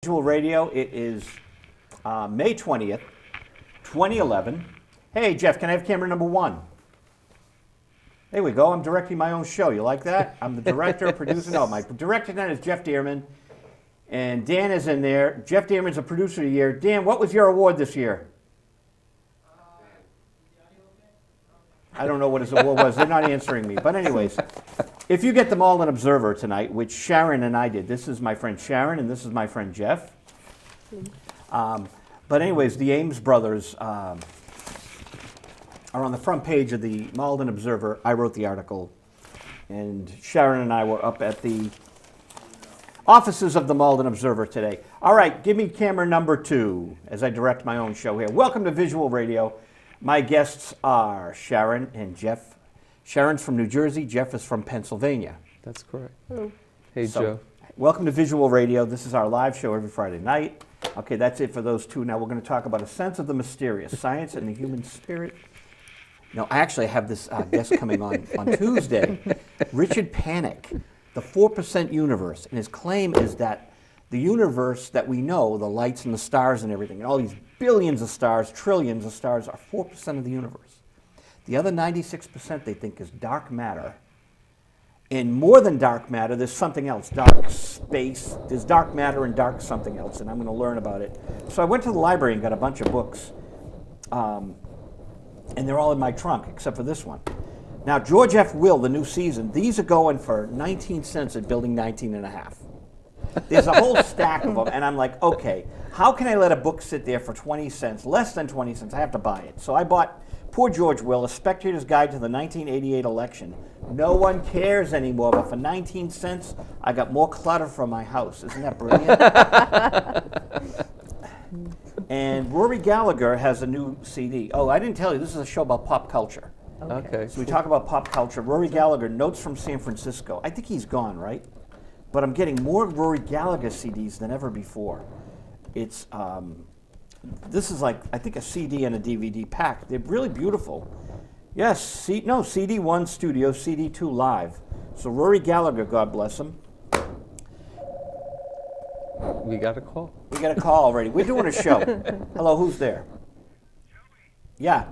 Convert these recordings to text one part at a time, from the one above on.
Visual Radio. It is May 20th, 2011. Hey, Jeff, can I have camera number 1? There we go. I'm directing my own show. You like that? I'm the director, producer. No, my director tonight is Jeff Dearman, and Dan is in there. Jeff Dearman's a producer of the year. Dan, what was your award this year? I don't know what his award was. They're not answering me. But anyways, if you get the Malden Observer tonight, which Sharon and I did, this is my friend Sharon and this is my friend Jeff. But anyways, the Ames brothers are on the front page of the Malden Observer. I wrote the article, and Sharon and I were up at the offices of the Malden Observer today. All right, give me camera number 2 as I direct my own show here. Welcome to Visual Radio. My guests are Sharon and Jeff. Sharon's from New Jersey. Jeff is from Pennsylvania. That's correct. Hello. Hey, Joe. Welcome to Visual Radio. This is our live show every Friday night. Okay, that's it for those two. Now we're going to talk about a sense of the mysterious, science and the human spirit. No, I actually have this guest coming on Tuesday, Richard Panik, the 4% universe. And his claim is that the universe that we know, the lights and the stars and everything, and all these billions of stars, trillions of stars, are 4% of the universe. The other 96% they think is dark matter. And more than dark matter, there's something else, dark space. There's dark matter and dark something else, and I'm going to learn about it. So I went to the library and got a bunch of books, and they're all in my trunk, except for this one. Now, George F. Will, the new season, these are going for 19 cents at Building 19 and a half. There's a whole stack of them, and I'm like, okay, how can I let a book sit there for 20 cents, less than 20 cents? I have to buy it. So I bought Poor George Will, A Spectator's Guide to the 1988 Election. No one cares anymore, but for 19 cents, I got more clutter from my house. Isn't that brilliant? And Rory Gallagher has a new CD. Oh, I didn't tell you, this is a show about pop culture. Okay. So we talk about pop culture. Rory Gallagher, Notes from San Francisco. I think he's gone, right? But I'm getting more Rory Gallagher CDs than ever before. It's, this is like, I think, a CD and a DVD pack. They're really beautiful. Yes, CD1 Studio, CD2 Live. So Rory Gallagher, God bless him. We got a call. We got a call already. We're doing a show. Hello, who's there? Yeah.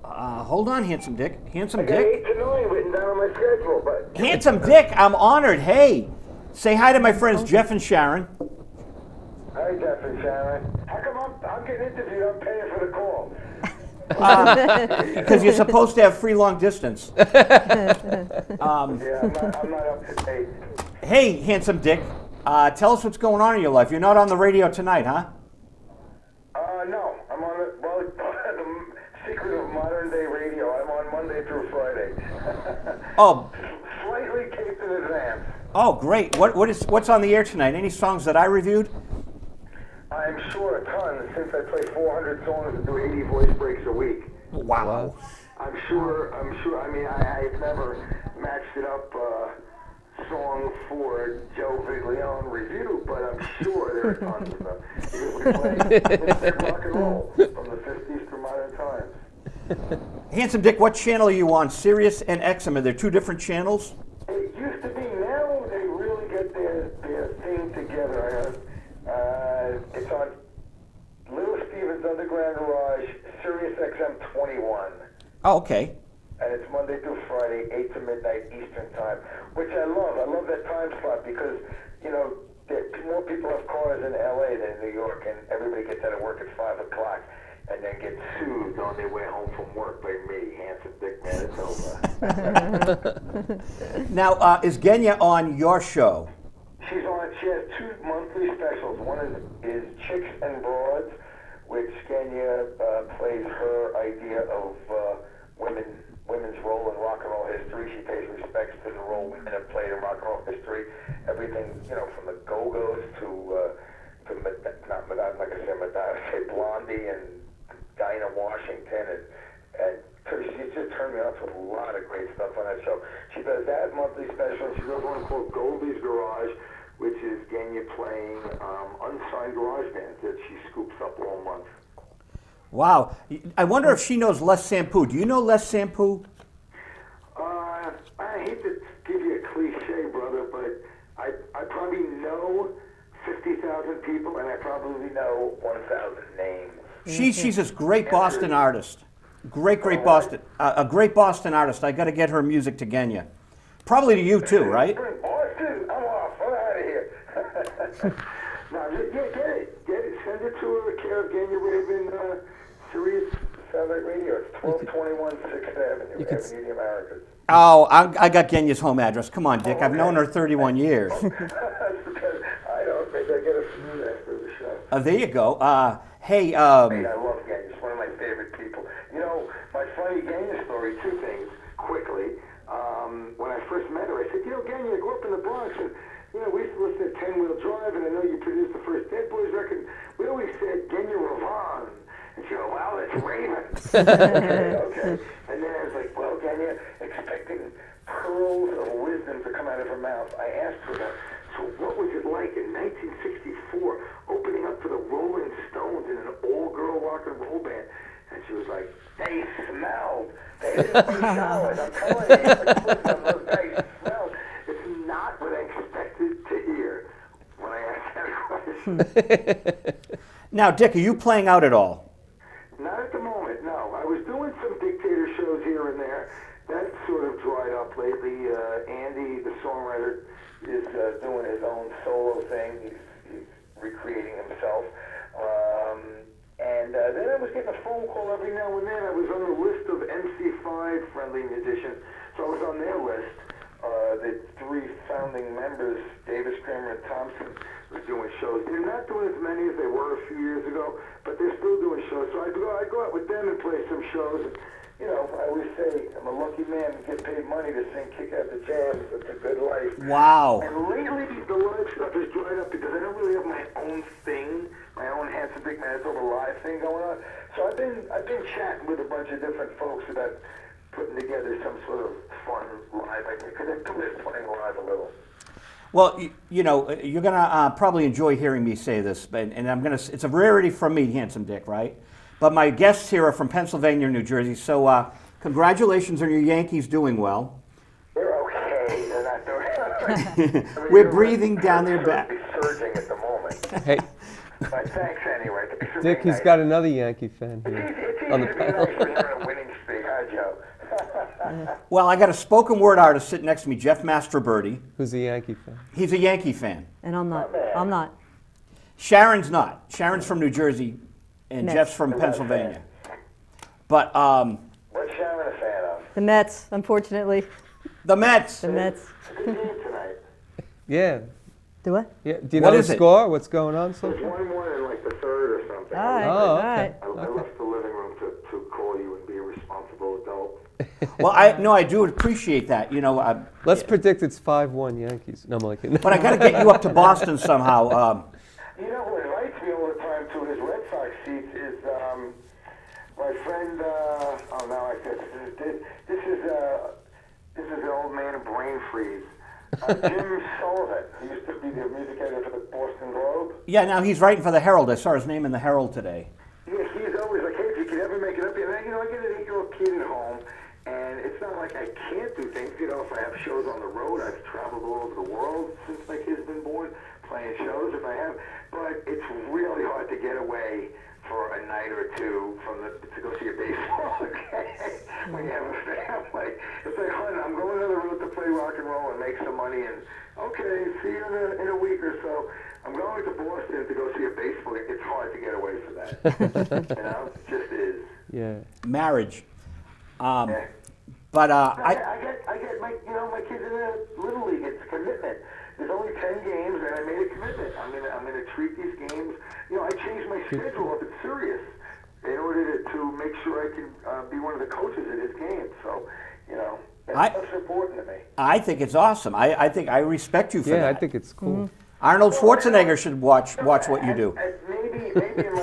Hold on, Handsome Dick. Handsome I got Dick? 8 to 9 written down on my schedule, but... Handsome Dick, I'm honored. Hey, say hi to my friends Jeff and Sharon. Hi, Jeff and Sharon. How come I'm getting interviewed? I'm paying for the call. Because you're supposed to have free long distance. Yeah, I'm not up to date. Hey, Handsome Dick, tell us what's going on in your life. You're not on the radio tonight, huh? No, I'm on the secret of modern day radio. I'm on Monday through Friday. Oh. Slightly taped in advance. Oh, great. What's on the air tonight? Any songs that I reviewed? I'm sure a ton, since I play 400 songs and do 80 voice breaks a week. Wow. I'm sure, I mean, I've never matched it up song for Joe Viglione review, but I'm sure there are tons of them. Because we play rock and roll from the 50s to modern times. Handsome Dick, what channel are you on? Sirius and XM. Are there two different channels? It used to be. Now they really get their thing together. It's on Little Steven's Underground Garage, Sirius XM 21. Oh, okay. And it's Monday through Friday, 8 to midnight Eastern time, which I love. I love that time slot because, you know, more people have cars in LA than in New York, and everybody gets out of work at 5 o'clock and then gets soothed on their way home from work by me, Handsome Dick Manitoba. Now, is Genya on your show? She has 2 monthly specials. One is Chicks and Broads, which Genya plays her idea of women's role in rock and roll history. She pays respects to the role women have played in rock and roll history. Everything, you know, from the Go-Go's to not Madonna, like I said, Madonna, say Blondie and Dinah Washington, and she just turned me on to a lot of great stuff on that show. She does that monthly special. She does one called Goldie's Garage, which is Genya playing unsigned garage bands that she scoops up all month. Wow. I wonder if she knows Les Sampoux. Do you know Les Sampoux? I hate to give you a cliche, brother, but I know 50,000 people, and I probably know 1,000 names. She's this great Boston artist. Great Boston. A great Boston artist. I got to get her music to Genya. Probably to you too, right? Boston, I'm off. I'm out of here. No, get it. Send it to her. Care of Genya Raven, Sirius Satellite Radio. It's 1221 6th Avenue, Avenue of the Americas. Oh, I got Genya's home address. Come on, Dick. I've known her 31 years. That's because I don't think I get it from you after the show. There you go. Hey, I love Genya. She's one of my favorite people. You know, my funny Genya story, two things, quickly. When I first met her, I said, Genya, I grew up in the Bronx, and, we used to listen to 10-Wheel Drive, and I know you produced the first Dead Boys record. We always said Genya Ravon. And she goes, wow, that's Raven. okay. And then I was like, well, Genya, expecting pearls of wisdom to come out of her mouth, I asked her about, so what was it like in 1964 opening up for the Rolling Stones in an all-girl rock and roll band? And she was like, they smelled. They didn't smell it. I'm telling you, those guys smelled. It's not what I expected to hear when I asked that question. now, Dick, are you playing out at all? Not at the moment, no. I was doing some dictator shows here and there. That sort of dried up lately. Andy, the songwriter, is doing his own solo thing. He's recreating himself. And then I was getting a phone call every now and then. I was on the list of MC5 friendly musicians, so I was on their list. The three founding members, Davis, Kramer, and Thompson, were doing shows. They're not doing as many as they were a few years ago, but they're still doing shows. So I go out with them and play some shows. And, I always say I'm a lucky man to get paid money to sing Kick Out the Jams. It's a good life. Wow. And lately, the live stuff has dried up because I don't really have my own thing, my own Handsome Big Manitoba live thing going on. So I've been chatting with a bunch of different folks about putting together some sort of fun live idea, because I do miss playing live a little. Well, you're going to probably enjoy hearing me say this, and it's a rarity for me, Handsome Dick, right? But my guests here are from Pennsylvania, New Jersey, so congratulations on your Yankees doing well. They're okay. They're not doing We're breathing down their back. Surging at the moment. Hey, But thanks anyway. Dick, he's got another Yankee fan It's here easy on the to be panel. nice when you're on a winning streak, huh, Joe? Well, I got a spoken word artist sitting next to me, Jeff Mastroberti. Who's a Yankee fan? He's a Yankee fan. And I'm not. bad. I'm not. Sharon's not. Sharon's from New Jersey, and Mets. Jeff's from Pennsylvania. But What's Sharon a fan of? The Mets, unfortunately. the Mets. The Mets. It's a good game tonight. Yeah. Do what? Yeah. Do you What know is the it? score? What's going on so There's far? 1-1 in like the third or something. All right. Oh, All okay. right. I left the living room to call you and be a responsible adult. Well, I do appreciate that. Let's predict it's 5-1 Yankees. No, I'm only kidding. But I got to get you up to Boston somehow. You know who invites me all the time to his Red Sox seats is my friend. Now I said this is an old man of brain freeze. Jim Sullivan, who used to be the music editor for the Boston Globe. Yeah, now he's writing for the Herald. I saw his name in the Herald today. Yeah, he's always like, hey, if you could ever make it up here. And I get an 8-year-old kid at home, and it's not like I can't do things. If I have shows on the road, I've traveled all over the world since my kid's been born, playing shows if I have. But it's really hard to get away for a night or two to go see a baseball game when you have a family. It's like, hon, I'm going on the road to play rock and roll and make some money, and okay, see you in a week or so. I'm going to Boston to go see a baseball game. It's hard to get away from that. It just is. Yeah. Marriage. Yeah. But I get my kids in a little league. It's a commitment. There's only 10 games, and I made a commitment. I'm gonna treat these games. I changed my schedule up at Sirius in order to make sure I can be one of the coaches at his game. So, that's important to me. I think it's awesome. I think I respect you for that. Yeah, I think it's cool. Arnold Schwarzenegger should watch what you do. Maybe in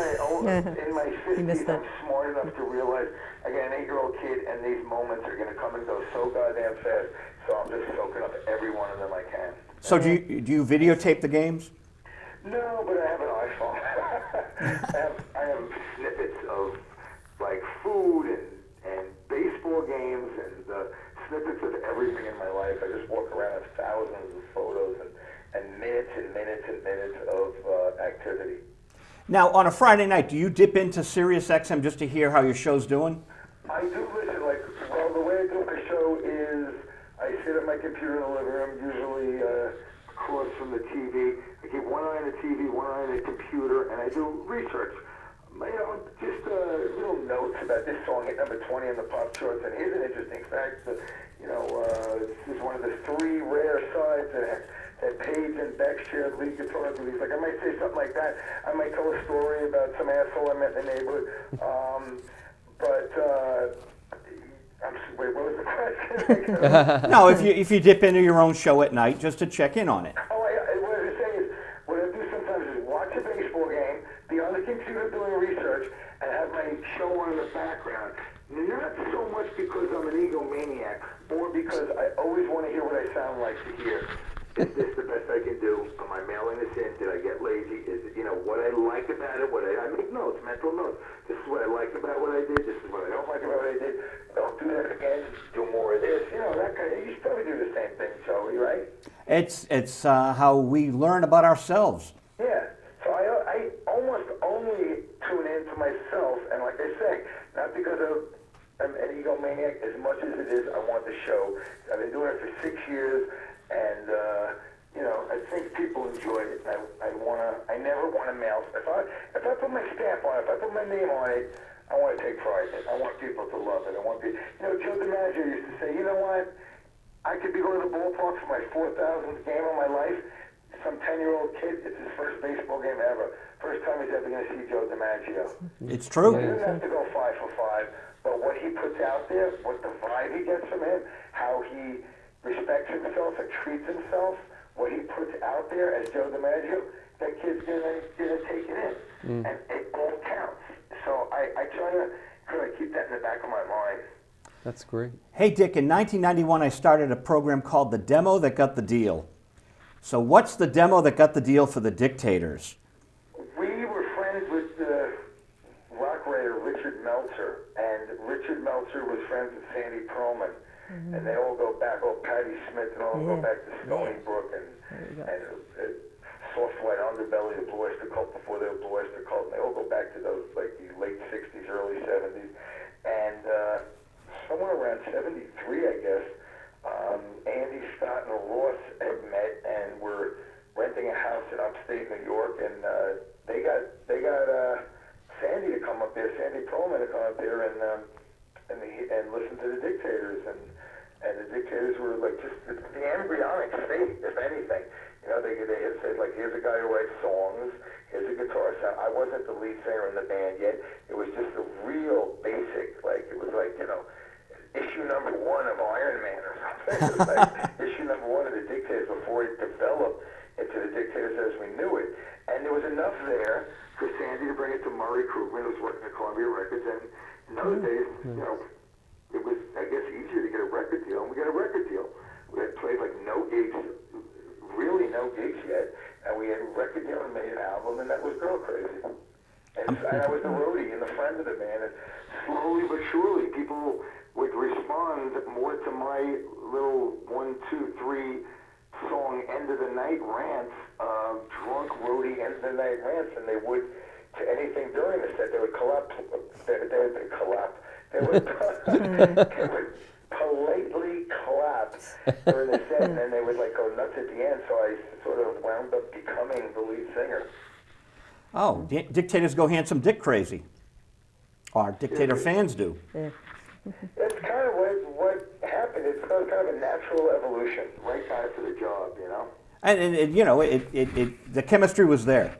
my 50s, missed it. I'm smart enough to realize I got an 8-year-old kid, and these moments are going to come and go so goddamn fast. So I'm just soaking up every one of them I can. So do you videotape the games? No, but I have an iPhone. I have snippets of like food and baseball games and snippets of everything in my life. I just walk around with thousands of photos and minutes minutes and minutes and minutes of activity. Now, on a Friday night, do you dip into Sirius XM just to hear how your show's doing? I do listen, like, well, the way I do my show is I sit at my computer in the living room, usually across from the TV. I keep one eye on the TV, one eye on the computer, and I do research. Just little notes about this song hit number 20 in the pop charts. And here's an interesting fact. This is one of the 3 rare sides that Page and Beck shared lead guitar duties. Like, I might say something like that. I might tell a story about some asshole I met in the neighborhood. Wait, what was the question? No, if you dip into your own show at night just to check in on it. What I was saying is, what I do sometimes is watch a baseball game, be on the computer doing research, and have my show on in the background. Not so much because I'm an egomaniac, or because I always want to hear what I sound like to hear. Is this the best I can do? Am I mailing this in? Did I get lazy? Is it, what I like about it? I make notes, mental notes. This is what I like about what I did. This is what I don't like about what I did. Don't do that again. Do more of this. That kind of. You should probably do the same thing, Joey, right? It's how we learn about ourselves. Yeah. So I almost only tune in to myself, and like I say, not because I'm an egomaniac as much as it is I want the show. I've been doing it for 6 years, and I think people enjoy it. I never want to mail. If I put my stamp on it, if I put my name on it, I want to take pride in it. I want people to love it. I want people. Joe DiMaggio used to say, you know what? I could be going to the ballpark for my 4,000th game of my life. Some 10-year-old kid, it's his first baseball game ever. First time he's ever going to see Joe DiMaggio. It's true. He doesn't have to go 5 for 5, but what he puts out there, what the vibe he gets from him, how he respects himself and treats himself, what he puts out there as Joe DiMaggio, that kid's gonna take it in, and it all counts. So I try to kind of keep that in the back of my mind. That's great. Hey, Dick, in 1991, I started a program called The Demo That Got the Deal. So what's the demo that got the deal for the Dictators? We were friends with the rock writer Richard Meltzer, and Richard Meltzer was friends with Sandy Pearlman. And they all go back, Patti Smith, and all go back to Stony Brook and Soft White Underbelly, the Blue Oyster Cult before they were Blue Oyster Cult, and they all go back to those like the late 60s, early 70s. And somewhere around 73, I guess, Andy, Scott, and Ross had met and were renting a house in upstate New York, and they got Sandy to come up there, Sandy Pearlman to come up there and listen to the Dictators, and the Dictators were like just the embryonic state, if anything. They had said, like, here's a guy who writes songs, here's a guitar sound. I wasn't the lead singer in the band yet. It was just a real basic, like, it was like, issue number 1 of Iron Man or something. It was like issue number 1 of the Dictators before it developed into the Dictators as we knew it. And there was enough there for Sandy to bring it to Murray Krugman, who was working at Columbia Records, and in those days, it was, I guess, easier to get a record deal, and we got a record deal. We had played like no gigs, really no gigs yet, and we had a record deal and made an album, and that was Girl Crazy. And I was the roadie and the friend of the band, and slowly but surely, people would respond more to my little 1, 2, 3 song end of the night rants, drunk roadie end of the night rants, than they would to anything during the set. They would collapse. They would politely collapse during the set, and then they would like go nuts at the end. So I sort of wound up becoming the lead singer. Oh, Dictators go handsome Dick crazy. Or Dictator fans do. Yeah. It's kind of what happened. It's kind of a natural evolution. Right guy for the job, And the chemistry was there.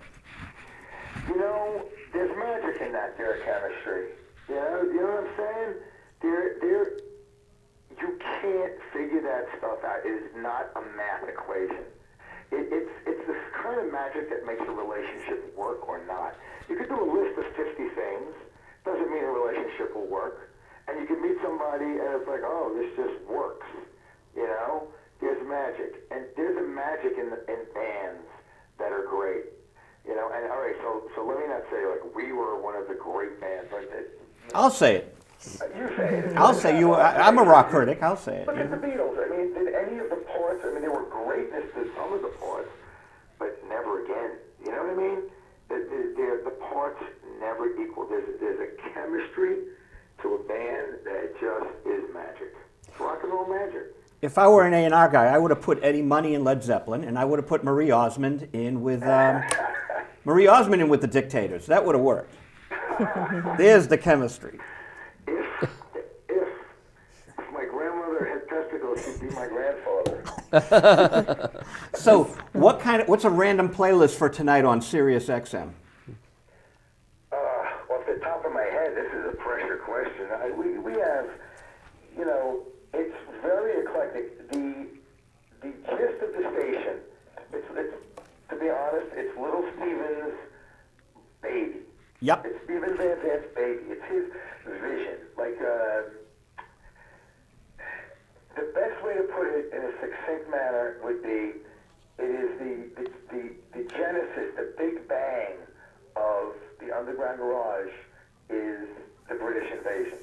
There's magic in that there chemistry. You know what I'm saying? You can't figure that stuff out. It is not a math equation. It's this kind of magic that makes a relationship work or not. You could do a list of 50 things. Doesn't mean a relationship will work. And you can meet somebody and it's like, oh, this just works. There's magic. And there's a magic in bands that are great. And all right, so let me not say like we were one of the great bands. I'll say it. You say it. I'll say you. I'm a rock critic. I'll say it. Look at the Beatles. Did any of the parts? There were greatness to some of the parts, if I were an A&R guy, I would have put Eddie Money in Led Zeppelin, and I would have put Marie Osmond in with the Dictators. That would have worked. There's the chemistry. If my grandmother had testicles, she'd be my grandfather. So, what's a random playlist for tonight on Sirius XM? Off the top of my head, this is a pressure question. We have, it's very eclectic. The gist of the station, it's to be honest, it's Little Steven's baby. Yep. It's Steven Van Zant's baby. It's his vision. The best way to put it in a succinct manner would be, it is the genesis, the big bang of the underground garage is the British invasion.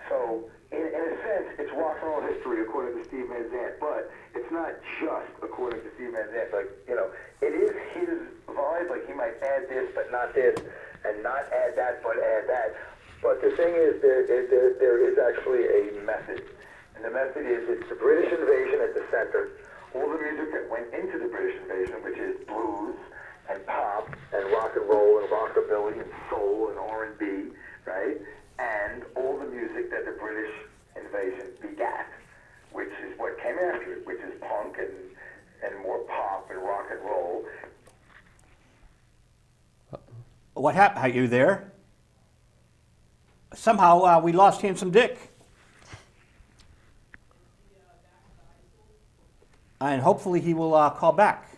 So, in a sense, it's rock and roll history according to Steve Van Zandt, but it's not just according to Steve Van Zandt. It is his vibe. He might add this, but not this, and not add that, but add that. But the thing is, there is actually a method. And the method is, it's the British invasion at the center. All the music that went into the British invasion, which is blues and pop and rock and roll and rockabilly and soul and R&B, right? And all the music that the British invasion begat, which is what came after it, which is punk and more pop and rock and roll. What happened? Are you there? Somehow we lost Handsome Dick. And hopefully he will call back.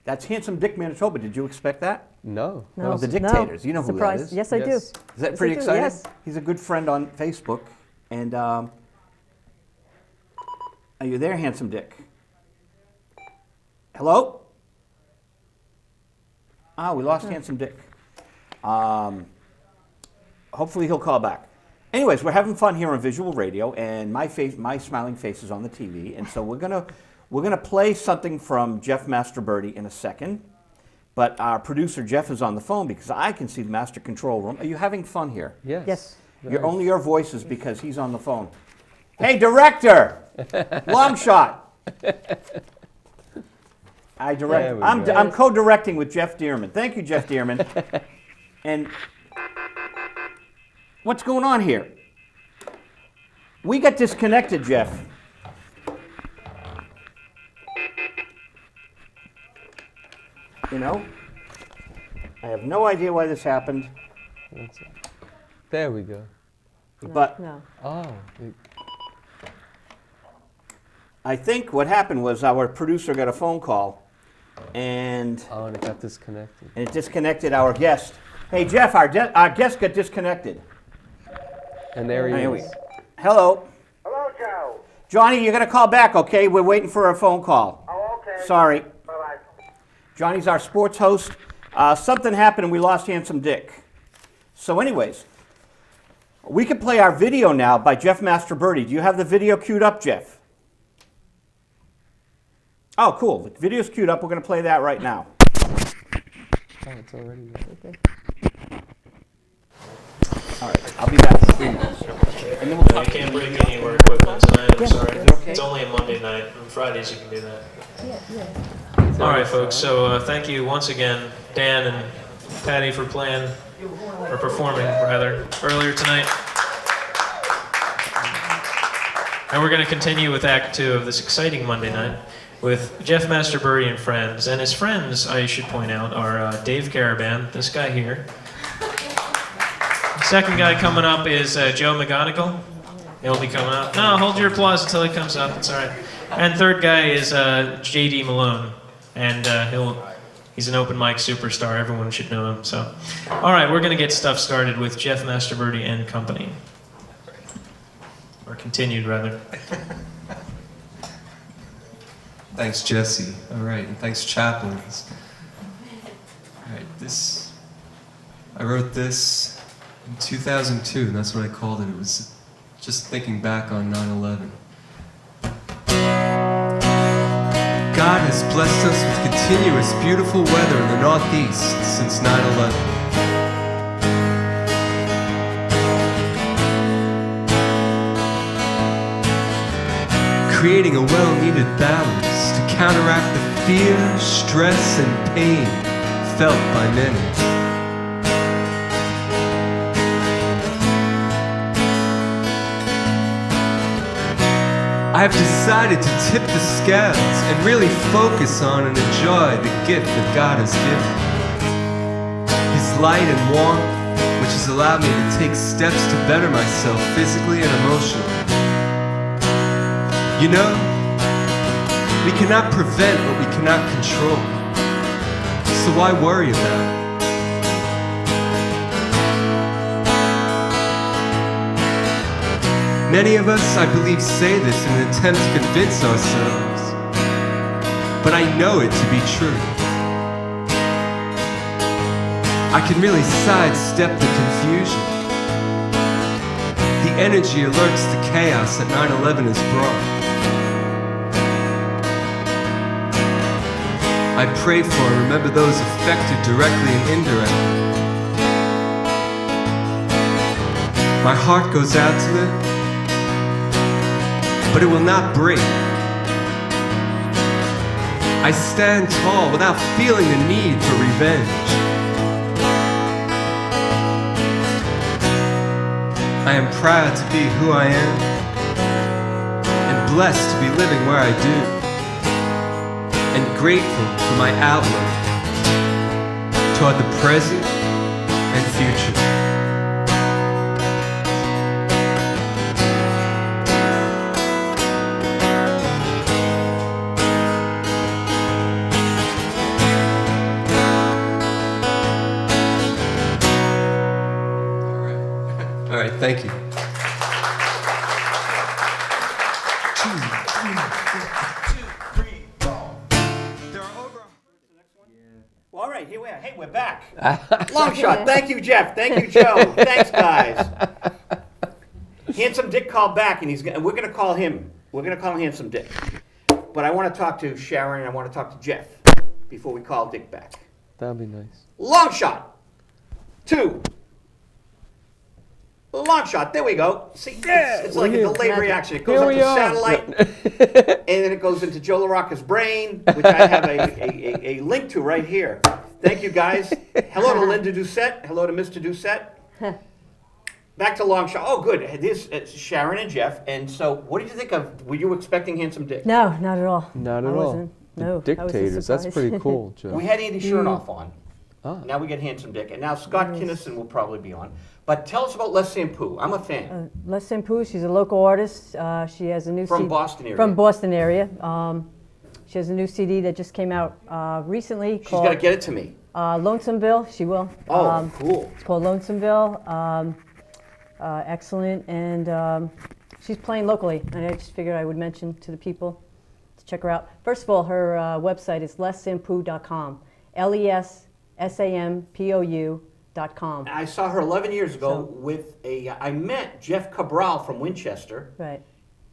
That's Handsome Dick, Manitoba. Did you expect that? No. No, the Dictators. You know who Surprise. that is. Yes, I do. Yes. Is that Yes, pretty I do, exciting? yes. He's a good friend on Facebook. And are you there, Handsome Dick? Hello? We lost Handsome Dick. Hopefully he'll call back. Anyways, we're having fun here on Visual Radio, and my smiling face is on the TV, and so we're gonna play something from Jeff Mastroberti in a second. But our producer Jeff is on the phone because I can see the master control room. Are you having fun here? Yes. Yes. Only your voice is because he's on the phone. Hey, director! Long shot! I direct. There we I'm go. I'm co-directing with Jeff Dearman. Thank you, Jeff Dearman. And what's going on here? We got disconnected, Jeff. I have no idea why this happened, That's it. There we go. but No. Oh. I think what happened was our producer got a phone call, and And it got disconnected. it disconnected our guest. Hey, Jeff, our guest got disconnected. And there he Here we is. Hello. Hello, Joe. Johnny, you're going to call back, okay? We're waiting for a phone call. Oh, okay. Sorry. Bye-bye. Johnny's our sports host. Something happened and we lost Handsome Dick. So anyways, we can play our video now by Jeff Mastroberti. Do you have the video queued up, Jeff? Oh, cool. The video's queued up. We're going to play that right now. Oh, it's already there. Okay. All right. I'll be back in 3 minutes. And then we'll You talk. can't bring any of your equipment tonight, I'm sorry. Okay. It's only a Monday night. On Fridays you can do that. Yeah. All right, folks, so thank you once again, Dan and Patty, for playing, or performing, rather, earlier tonight. And we're going to continue with Act 2 of this exciting Monday night with Jeff Mastroberti and friends. And his friends, I should point out, are Dave Caravan, this guy here. Second guy coming up is Joe McGonigal. He'll be coming up. No, hold your applause until he comes up. It's all right. And third guy is J.D. Malone, and he's an open mic superstar. Everyone should know him. So, all right, we're gonna get stuff started with Jeff Mastroberti and company, or continued rather. Thanks, Jesse. All right, and thanks, chaplains. All right, I wrote this in 2002, and that's what I called it. It was just thinking back on 9/11. God has blessed us with continuous beautiful weather in the Northeast since 9/11. creating a well-needed balance to counteract the fear, stress, and pain felt by many. I have decided to tip the scales and really focus on and enjoy the gift that God has given. His light and warmth, which has allowed me to take steps to better myself physically and emotionally. You know, we cannot prevent what we cannot control. So why worry about it? Many of us, I believe, say this in an attempt to convince ourselves, but I know it to be true. I can really sidestep the confusion. The energy alerts the chaos that 9/11 has brought. I pray for and remember those affected directly and indirectly. My heart goes out to them, but it will not break. I stand tall without feeling the need for revenge. I am proud to be who I am and blessed to be living where I do, and grateful for my outlook toward the present and future. All right, thank you. Well, all right, here we are. Hey, we're back. Long shot. Thank you, Jeff. Thank you, Joe. Thanks, guys. Handsome Dick called back, and we're going to call him. We're going to call him Handsome Dick. But I want to talk to Sharon, and I want to talk to Jeff before we call Dick back. That'd be nice. Long shot. 2. Long shot. There we go. See, it's like a delayed reaction. It goes up to satellite, and then it goes into Joe LaRocca's brain, which I have a link to right here. Thank you, guys. Hello to Linda Doucette. Hello to Mr. Doucette. Back to long shot. Oh, good. It's Sharon and Jeff. And so, what did you think of? Were you expecting Handsome Dick? No, not at all. Not I at all. wasn't. No, The I was a Dictators. That's surprise. pretty cool, Joe. We had Andy Chernoff on. Ah. Now we get Handsome Dick. And now Scott Kinnison will probably be on. But tell us about Les Sampoux. I'm a fan. Les Sampoux, she's a local artist. She has a new From CD Boston area. From Boston area. She has a new CD that just came out recently She's called got to get it to me. Lonesomeville. She will. Oh, cool. It's called Lonesomeville. Excellent, and she's playing locally. And I just figured I would mention to the people to check her out. First of all, her website is lesampoux.com. LESSAMPOU.com. I saw her 11 years ago So- with I met Jeff Cabral from Winchester Right.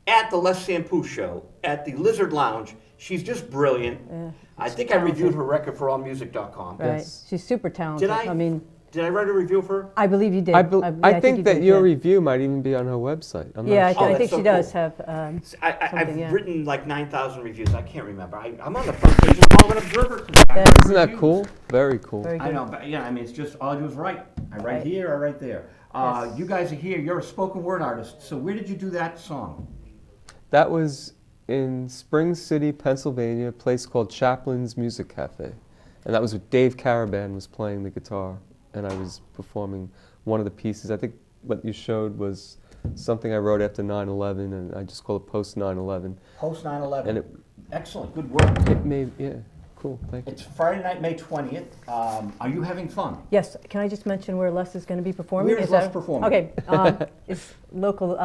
at the Les Sampoux show at the Lizard Lounge. She's just brilliant. Yeah, I she's think I reviewed talented. her record for allmusic.com. Right. Yes. She's super talented. Did I? mean, Did I write a review of her? I believe you did. I you think that did, your yeah. review might even be on her website. I'm Yeah, not sure. Oh, I that's think so she does cool. have. I've Something, yeah. written like 9,000 reviews. I can't remember. I'm on the front page of All Observer. Isn't that cool? Very cool. Very I good. know, but yeah, I mean, it's just all I do is write. I write Right. here, I write there. Yes. You guys are here. You're a spoken word artist. So where did you do that song? That was in Spring City, Pennsylvania, a place called Chaplin's Music Cafe. And that was what Dave Caraban was playing the guitar, and I was performing one of the pieces. I think what you showed was something I wrote after 9/11, and I just call it Post 9/11. Post 9/11. And Excellent. Good work. it made, yeah, cool, thank you. It's Friday night, May 20th. Are you having fun? Yes. Can I just mention where Les is going to be performing? Where is that- Les performing? Okay. It's local.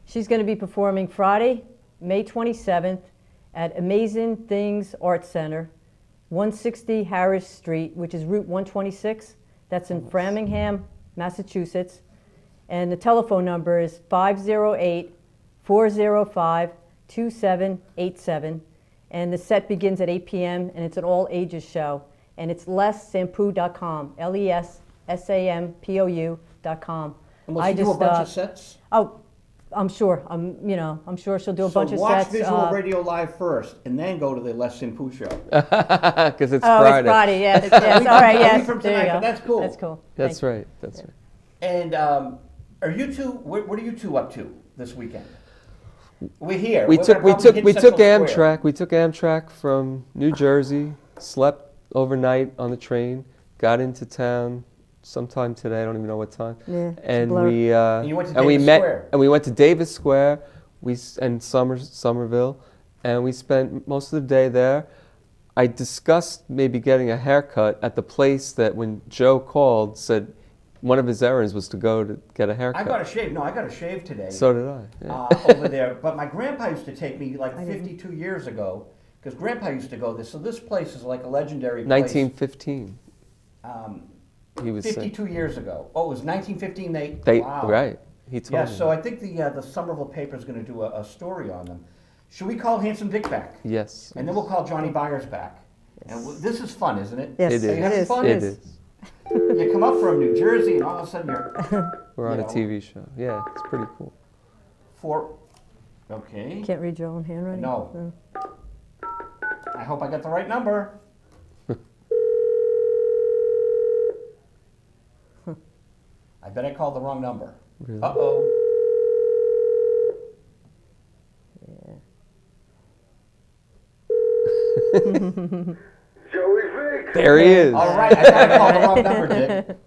She's going to be performing Friday, May 27th at Amazing Things Art Center, 160 Harris Street, which is Route 126. That's in Framingham, Massachusetts. And the telephone number is 508-405-2787. And the set begins at 8 p.m. and it's an all ages show. And it's lesampoux.com, LESSAMPOU.com. And will she do a bunch of sets? Oh, I'm sure. I'm sure she'll do a bunch of watch sets. Visual Radio Live first, and then go to the Les Simpu show. Because it's Oh, Friday. it's Friday. Yes. Yes. All right. A week Yes. from There you tonight, go. but that's cool. That's cool. That's Thank you. right. That's right. And are you two? What are you two up to this weekend? We're here. We We're took gonna we probably took hit we took Central Square. Amtrak. We took Amtrak from New Jersey. Slept overnight on the train. Got into town sometime today. I don't even know what time. Yeah, it's a And blur. we And you went to and we Davis met Square. and we went to Davis Square. And Somerville, and we spent most of the day there. I discussed maybe getting a haircut at the place that when Joe called said one of his errands was to go to get a haircut. I got a shave. No, I got a shave today. So did I. Yeah. Over there. But my grandpa used to take me like 52 years ago, because grandpa used to go there. So this place is like a legendary place. 1915. He was saying. 52 years ago. Oh, it was 1915. Wow. Right. He told Yeah, me. so I think the Somerville paper is going to do a story on them. Should we call Handsome Dick back? Yes. And then we'll call Johnny Byers back. And this is fun, isn't it? Yes. It Are you having is. fun? It is. You come up from New Jersey, and all of a sudden you're We're on You a know. TV show. Yeah, it's pretty cool. Okay. Can't read your own handwriting. No. I hope I got the right number. I bet I called the wrong number. Really? Uh-oh. Joey Vick. There he is. All right, I thought I called the wrong number, Dick.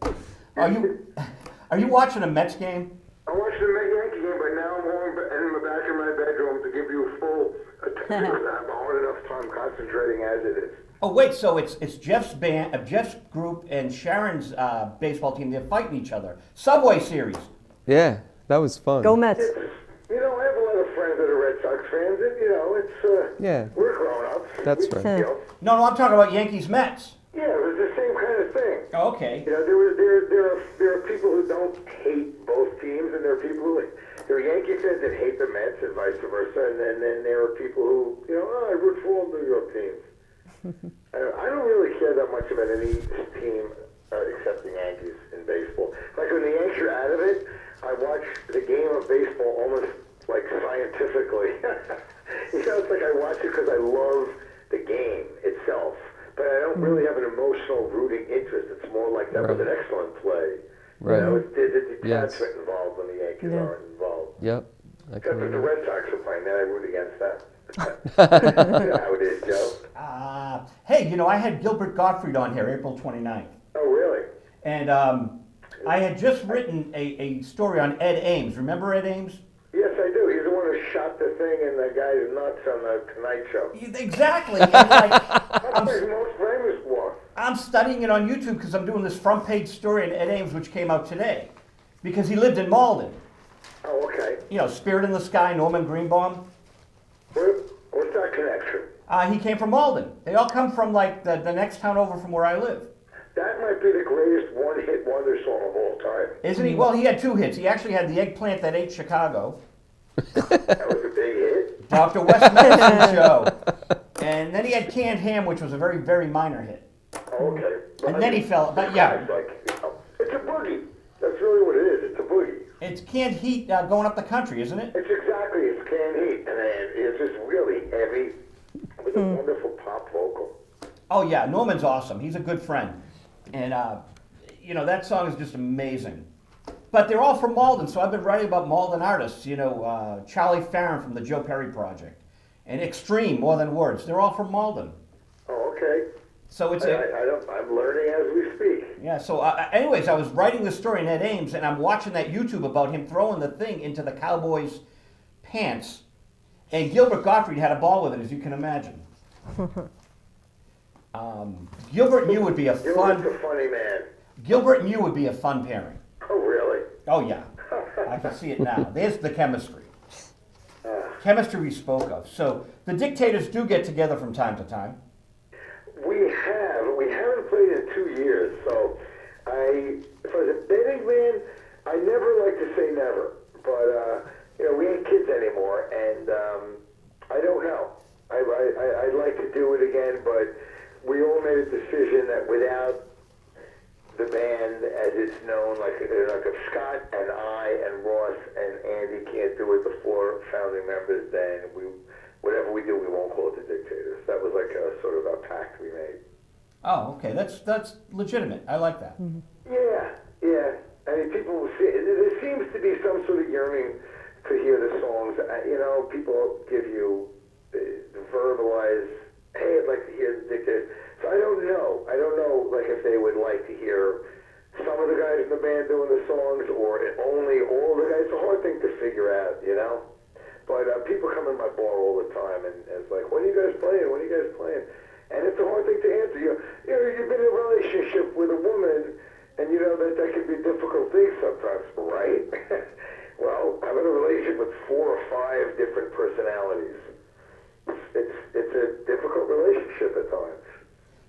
Are you watching a Mets game? I watched the Yankee game, but now I'm home in the back of my bedroom to give you a full attention. I have a hard enough time concentrating as it is. Oh wait, so it's Jeff's band, Jeff's group, and Sharon's baseball team. They're fighting each other. Subway Series. Yeah, that was fun. Go Mets. You know, I have a lot of friends that are Red Sox fans, and it's Yeah. we're grown-ups. That's We- right. You know, No, I'm talking about Yankees Mets. yeah, it was the same kind of thing. Oh, okay. You know, there are people who don't hate both teams, and there are people who there are Yankee fans that hate the Mets, and vice versa, and then there are people who I root for all New York teams. I don't really care that much about any team except the Yankees in baseball. Like when the Yankees are out of it, I watch the game of baseball almost like scientifically. It's like I watch it because I love the game itself, but I don't really have an emotional rooting interest. It's more like that was an excellent play. Right. There's a Yes. detachment involved when the Yankees Yeah. aren't involved. Yep. I Except can if the remember. Red Sox are playing, then I root against them. You know how it is, Joe. Hey, I had Gilbert Gottfried on here April 29th. Oh, really? And I had just written a story on Ed Ames. Remember Ed Ames? Yes, I do. He's the one who shot the thing and the guy's nuts on the Tonight Show. Exactly. And like, That's his most famous one. I'm studying it on YouTube because I'm doing this front page story on Ed Ames, which came out today. Because he lived in Malden. Oh, okay. Spirit in the Sky, Norman Greenbaum. What's that connection? He came from Malden. They all come from like the next town over from where I live. That might be the greatest one-hit wonder song of all time. Isn't he? Well, he had two hits. He actually had The Eggplant That Ate Chicago, That was a big hit. Dr. West Medicine Show, and then he had Canned Ham, which was a very, very minor hit. Oh, okay. And then he fell, but yeah. It's like, it's a boogie. That's really what it is. It's a boogie. It's Canned Heat going up the country, isn't it? It's canned heat, and it's just really heavy with a wonderful pop vocal. Oh yeah, Norman's awesome. He's a good friend, and that song is just amazing. But they're all from Malden, so I've been writing about Malden artists. Charlie Farron from the Joe Perry Project, and Extreme, More Than Words. They're all from Malden. Oh, okay. So it's I'm learning as we speak. yeah. So anyways, I was writing this story in Ed Ames, and I'm watching that YouTube about him throwing the thing into the Cowboys' pants, and Gilbert Gottfried had a ball with it, as you can imagine. Gilbert and you would be a fun. Gilbert's a funny man. Gilbert and you would be a fun pairing. Oh, really? Oh yeah, I can see it now. There's the chemistry. Chemistry we spoke of. So the Dictators do get together from time to time. We haven't played in 2 years, so if I was a betting man, I never like to say never, but we ain't kids anymore, and I don't know. I'd like to do it again, but we all made a decision that without the band as it's known, like if Scott and I and Ross and Andy can't do it, the 4 founding members, then whatever we do, we won't call it the Dictators. That was like a sort of a pact we made. Oh, okay. That's legitimate. I like that. Yeah. I mean, people see, there seems to be some sort of yearning to hear the songs. People give you verbalize, hey, I'd like to hear the Dictators. So I don't know, like if they would like to hear some of the guys in the band doing the songs or only all the guys. It's a hard thing to figure out, But people come in my bar all the time and it's like, when are you guys playing? When are you guys playing? And it's a hard thing to answer. You've been in a relationship with a woman and you know that could be a difficult thing sometimes, right? Well, I'm in a relationship with 4 or 5 different personalities. It's a difficult relationship at times.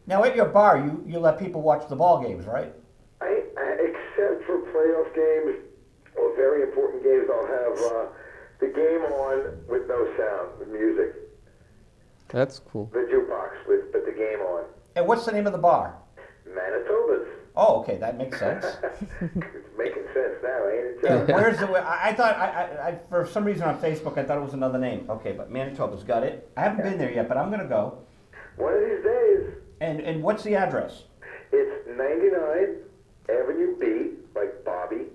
Now, at your bar, you let people watch the ball games, right? Except for playoff games or very important games, I'll have the game on with no sound, with music. That's cool. The jukebox, but the game on. And what's the name of the bar? Manitoba's. Oh, okay, that makes sense. It's making sense now, ain't it, And Joe? where's the? I thought I for some reason on Facebook I thought it was another name. Okay, but Manitoba's got it. I haven't been there yet, but I'm gonna go. One of these days. And what's the address? It's 99 Avenue B, like Bobby,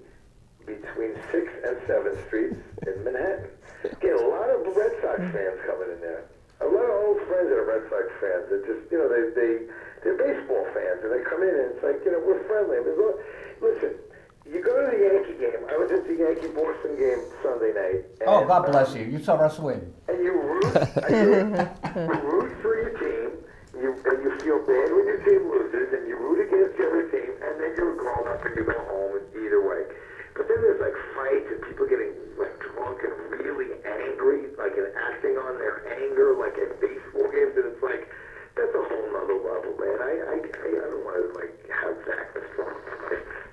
between 6th and 7th Streets in Manhattan. Get a lot of Red Sox fans coming in there. A lot of old friends that are Red Sox fans. They're just, they're baseball fans, and they come in and it's like, we're friendly. I mean, listen, you go to the Yankee game. I was at the Yankee-Boston game Sunday night. And, Oh, God bless you. You saw us win. And you root for your team. And you feel bad when your team loses, and you root against the other team, and then you're grown up and you go home either way. But then there's like fights and people getting like drunk and really angry, like and acting on their anger, like at baseball games, and it's like that's a whole nother level, man. I don't want to like have that.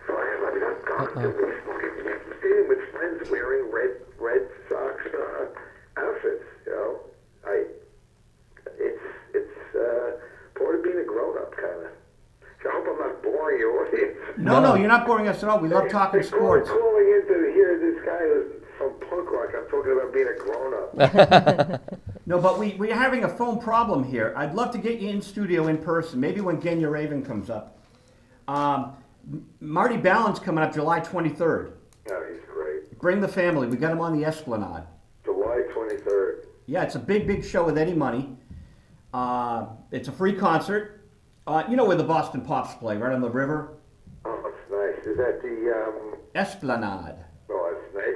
So I've gone to baseball games, Yankee Stadium with friends wearing Red Sox outfits. It's part of being a grown-up, kind of. So I hope I'm not boring your audience. No, you're not boring us at all. We love talking sports. Calling in to hear this guy who's from punk rock. I'm talking about being a grown-up. No, but we're having a phone problem here. I'd love to get you in studio in person. Maybe when Genya Raven comes up. Marty Ballin's coming up July 23rd. Oh, he's great. Bring the family. We got him on the Esplanade. July 23rd. Yeah, it's a big show with Eddie Money. It's a free concert. You know where the Boston Pops play, right on the river? Oh, it's nice. Is that the, Esplanade. Oh, it's nice.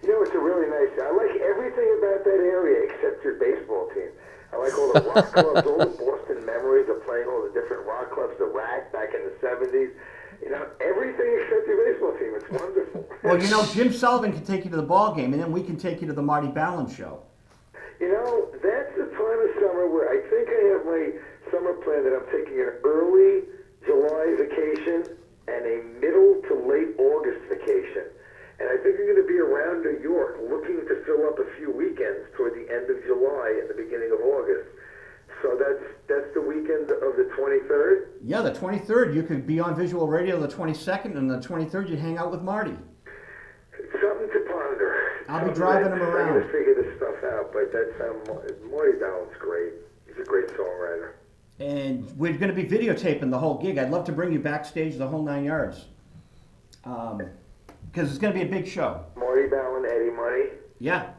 It's a really nice, I like everything about that area except your baseball team. I like all the rock clubs, all the Boston memories of playing all the different rock clubs, the Rack back in the 70s. Everything except your baseball team. It's wonderful. Well, Jim Sullivan can take you to the ball game, and then we can take you to the Marty Ballin show. That's the time of summer where I think I have my summer plan that I'm taking an early July vacation and a middle to late August vacation. And I think I'm going to be around New York looking to fill up a few weekends toward the end of July and the beginning of August. So that's the weekend of the 23rd? Yeah, the 23rd. You could be on Visual Radio the 22nd, and the 23rd you'd hang out with Marty. Something to ponder. I'll be driving him around. I'm going to figure this stuff out, but Marty Ballin's great. He's a great songwriter. And we're going to be videotaping the whole gig. I'd love to bring you backstage the whole 9 yards. Because it's going to be a big show. Marty Ballin, Eddie Money. Yeah.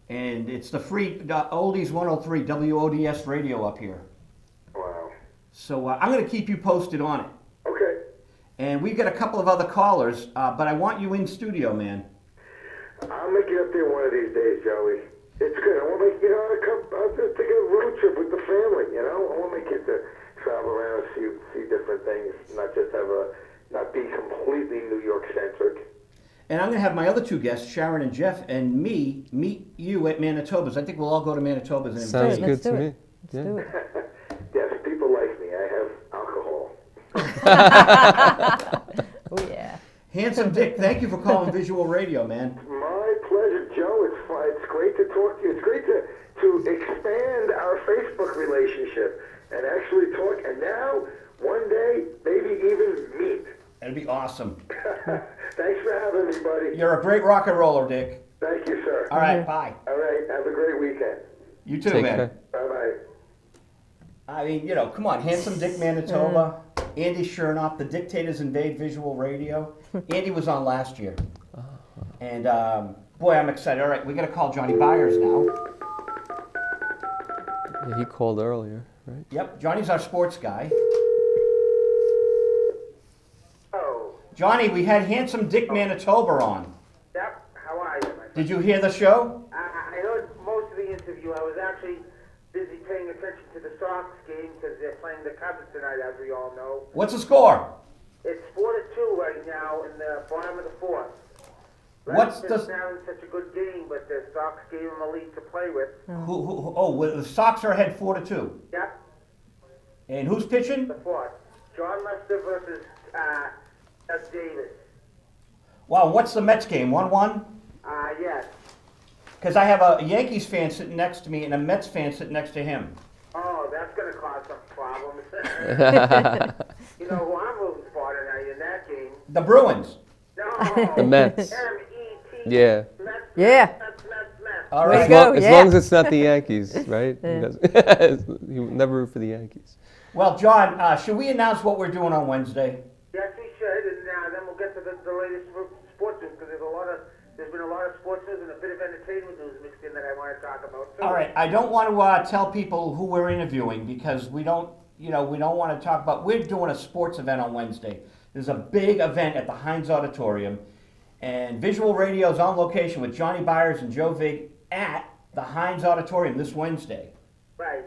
And it's the free Oldies 103 WODS radio up here. Wow. So I'm going to keep you posted on it. Okay. And we've got a couple of other callers, but I want you in studio, man. I'll make it up there one of these days, Joey. It's good. I want to make, I'll just take a road trip with the family, I want to make it to travel around, see different things, not be completely New York-centric. And I'm going to have my other two guests, Sharon and Jeff, and me meet you at Manitoba's. I think we'll all go to Manitoba's. And Sounds invite you. good to me. Let's do it. Yes, people like me. I have alcohol. Oh, yeah. Handsome Dick, thank you for calling Visual Radio, man. My pleasure, Joe. It's great to talk to you. It's great to expand our Facebook relationship and actually talk. And now, one day, maybe even meet. That'd be awesome. Thanks for having me, buddy. You're a great rock and roller, Dick. Thank you, sir. All right, bye. All right, have a great weekend. You too, Take man. care. Bye-bye. I mean, you know, come on, Handsome Dick Manitoba, Andy Chernoff, The Dictators Invade Visual Radio. Andy was on last year. And boy, I'm excited. All right, we got to call Johnny Byers now. Yeah, he called earlier, right? Yep, Johnny's our sports guy. Oh, Johnny, we had Handsome Dick Manitoba on. yep. How are you, my friend? Did you hear the show? I heard most of the interview. I was actually busy paying attention to the Sox game because they're playing the Cubs tonight, as we all know. What's the score? It's 4-2 right now in the bottom of the fourth. What's Braxton's the- having such a good game, but the Sox gave him a lead to play with. Well, the Sox are ahead 4-2. Yep, And who's pitching? the fourth. John Lester versus Doug Davis. Wow, what's the Mets game? 1-1? Yes. Because I have a Yankees fan sitting next to me and a Mets fan sitting next to him. Oh, that's going to cause some problems. You know who I'm rooting for tonight in that game? The Bruins. No. The Mets. M-E-T. Yeah. Mets, Yeah. Mets. All Way to right. go. As yeah. long as it's not the Yankees, right? Yeah. He would never root for the Yankees. Well, John, should we announce what we're doing on Wednesday? Yes, we should, and then we'll get to the latest sports news because there's been a lot of sports news and a bit of entertainment news mixed in that I want to talk about too. All right. I don't want to tell people who we're interviewing because we don't want to talk about. We're doing a sports event on Wednesday. There's a big event at the Heinz Auditorium, and Visual Radio's on location with Johnny Byers and Joe Vig at the Heinz Auditorium this Wednesday. Right.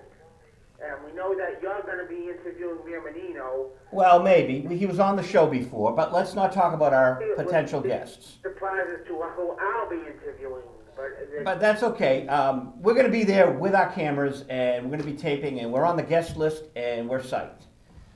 And we know that you're going to be interviewing Menino. Well, maybe. He was on the show before, but let's not talk about our potential guests. Surprised as to who I'll be interviewing. But that's okay. We're going to be there with our cameras, and we're going to be taping, and we're on the guest list, and we're psyched.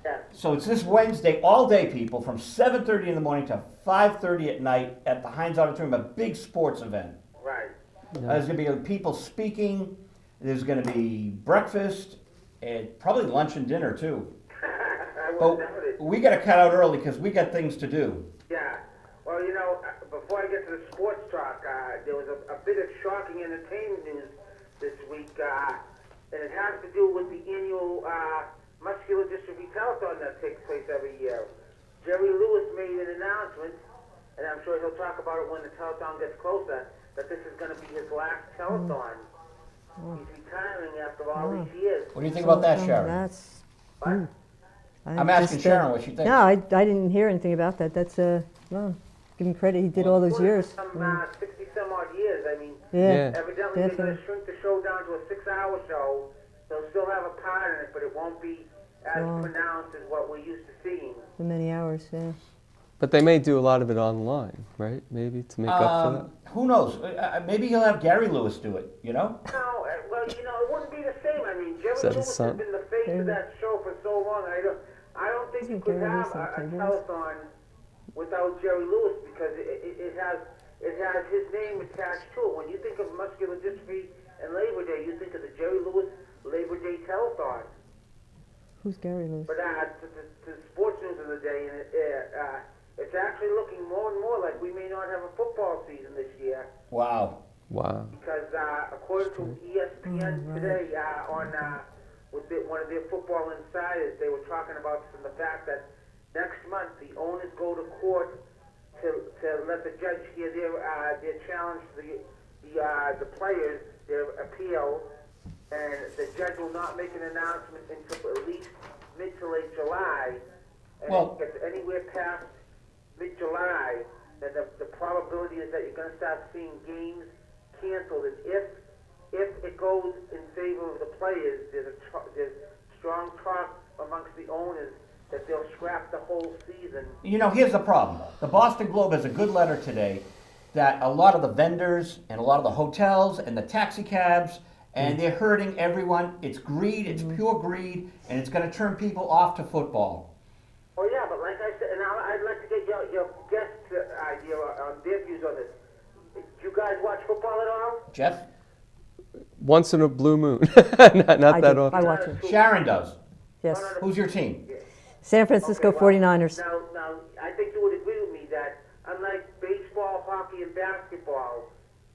Yes. So it's this Wednesday, all day, people, from 7:30 in the morning to 5:30 at night at the Heinz Auditorium, a big sports event. Right. There's going to be people speaking. There's going to be breakfast, and probably lunch and dinner, too. I But wouldn't doubt it. we got to cut out early because we got things to do. Yeah. Well, you know, before I get to the sports talk, there was a bit of shocking entertainment news this week, and it has to do with the annual muscular dystrophy telethon that takes place every year. Jerry Lewis made an announcement, and I'm sure he'll talk about it when the telethon gets closer, that this is going to be his last telethon. He's retiring after all these years. What do you think about that, Sharon? That's. What? I'm asking Sharon what she thinks. No, I didn't hear anything about that. That's well, give him credit. He did all those years. Some 60 some odd years. I mean, Yeah. evidently they're going Definitely. to shrink the show down to a 6-hour show. They'll still have a part in it, but it won't be as Oh. pronounced as what we're used to seeing. For many hours. Yeah. But they may do a lot of it online, right? Maybe to make up for that. Who knows? Maybe he'll have Gary Lewis do it, you know? No, well, you know, it wouldn't be the same. I mean, Jerry Is that his Lewis has son? been the face of that show for so long. I don't think you Isn't could Gary have Lewis on a Playboys? telethon without Jerry Lewis because it has his name attached to it. When you think of muscular dystrophy and Labor Day, you think of the Jerry Lewis Labor Day telethon. Who's Gary Lewis? But to sports news of the day, and it's actually looking more and more like we may not have a football season this year Wow. Wow. because according to ESPN today, on with one of their football insiders, they were talking about the fact that next month the owners go to court to let the judge hear their challenge to the players, their appeal, and the judge will not make an announcement until at least mid to late July. And Well- if it's anywhere past mid-July, then the probability is that you're going to start seeing games canceled. And if it goes in favor of the players, there's strong talk amongst the owners that they'll scrap the whole season. You know, here's the problem. The Boston Globe has a good letter today that a lot of the vendors and a lot of the hotels and the taxi cabs, and they're hurting everyone. It's greed, it's pure greed, and it's going to turn people off to football. Oh yeah, but like I said, and I'd like to get your guest idea on their views on this. Do you guys watch football at all? Jeff? Once in a blue moon. not I that do. often. I watch it. Sharon does. Yes. Who's your team? San Francisco Okay, well, 49ers. Now, I think you would agree with me that unlike baseball, hockey, and basketball,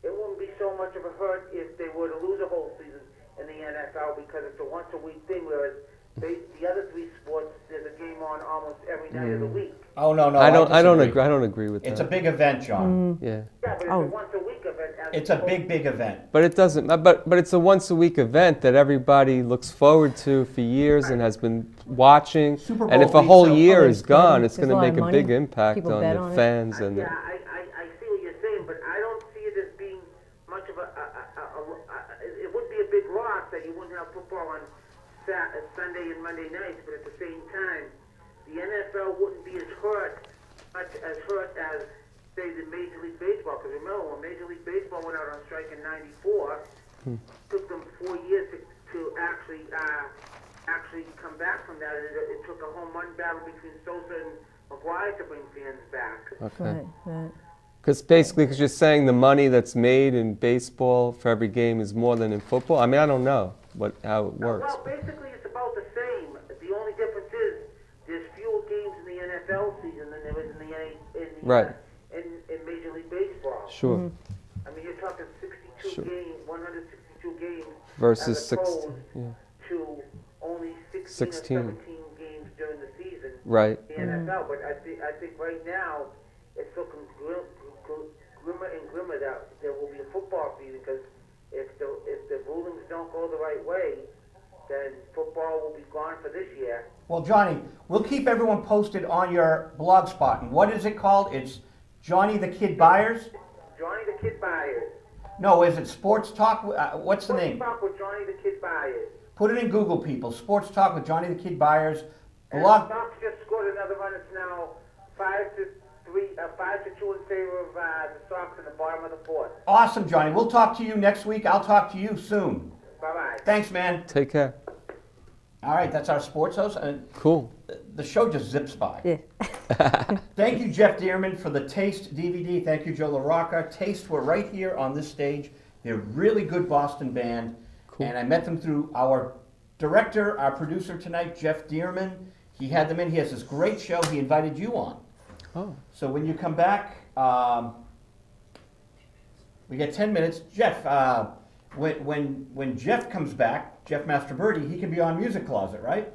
it wouldn't be so much of a hurt if they were to lose a whole season in the NFL because it's a once-a-week thing, whereas the other three sports, there's a game on almost every night of the week. Oh, no, I don't disagree. agree. I don't agree with It's that. a big event, John. Yeah. Yeah, but it's Oh. a once-a-week event. as It's a opposed- big event. But it doesn't. But it's a once a week event that everybody looks forward to for years and has been watching. Super And Bowl if a week, whole so year others is gone, betting. it's There's going a to lot make of a big money. impact People on bet the on it. fans and Yeah, I see what you're saying, but I don't see it as being much of it would be a big loss that you wouldn't have football on Sunday and Monday nights, but at the same time, the NFL wouldn't be as hurt as, say, the Major League Baseball. Because remember, when Major League Baseball went out on strike in '94, took them 4 years to actually come back from that. It took a home run battle between Sosa and McGuire to bring fans back. okay. Right. Because you're saying the money that's made in baseball for every game is more than in football. I mean, I don't know how it works. Well, basically, it's about the same. The only difference is there's fewer games in the NFL season than there is Right. in Major League Baseball. Sure. Mm-hmm. I mean, you're talking 62 Sure. games, 162 games Versus as 16. opposed Yeah. to only 16 16. or 17 games during the season. Right. The NFL, but I think right now it's looking grimmer and grimmer that there will be a football season because if the rulings don't go the right way, then football will be gone for this year. Well, Johnny, we'll keep everyone posted on your blog spot. And what is it called? It's Johnny the Kid Byers? Johnny the Kid Byers. No, is it Sports Talk? What's the name? Sports Talk with Johnny the Kid Byers. Put it in Google, people. Sports Talk with Johnny the Kid Byers. And Blog. the Sox just scored another run. It's now 5-2 in favor of the Sox in the bottom of the fourth. Awesome, Johnny. We'll talk to you next week. I'll talk to you soon. Bye-bye. Thanks, man. Take care. All right, that's our sports host. And Cool. the show just zips by. Yeah. Thank you, Jeff Dearman, for the Taste DVD. Thank you, Joe LaRocca. Taste were right here on this stage. They're a really good Boston band. Cool. And I met them through our director, our producer tonight, Jeff Dearman. He had them in. He has this great show. He invited you on. Oh. So when you come back, we get 10 minutes. Jeff, when Jeff comes back, Jeff Mastroberti, he can be on Music Closet, right?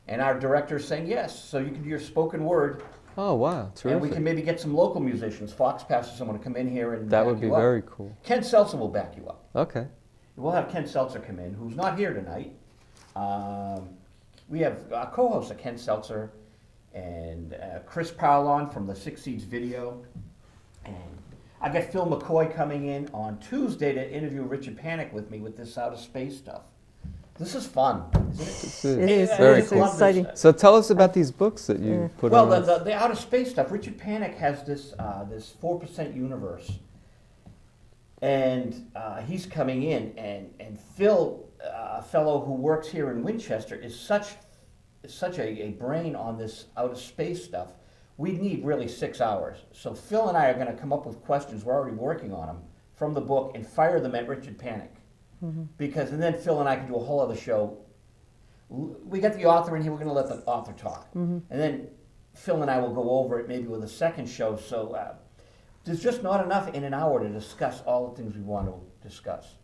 And our director's saying yes. So you can do your spoken word. Oh, wow. Terrific. And we can maybe get some local musicians. Fox passes someone to come in here and That back would be you up. very cool. Ken Seltzer will back you up. Okay. We'll have Ken Seltzer come in, who's not here tonight. We have a co-host of Ken Seltzer and Chris Parlon from the Six Seeds video. And I got Phil McCoy coming in on Tuesday to interview Richard Panic with me with this outer space stuff. This is fun, isn't it? This It is. very It's cool. exciting. So tell us about these books that you put Well, on. the outer space stuff. Richard Panic has this 4% universe, and he's coming in, and Phil, a fellow who works here in Winchester, is such a brain on this outer space stuff. We need really 6 hours. So Phil and I are going to come up with questions. We're already working on them from the book and fire them at Richard Panic. Because, and then Phil and I can do a whole other show. We got the author in here, we're going to let the author talk. And then Phil and I will go over it maybe with a second show. So there's just not enough in an hour to discuss all the things we want to discuss.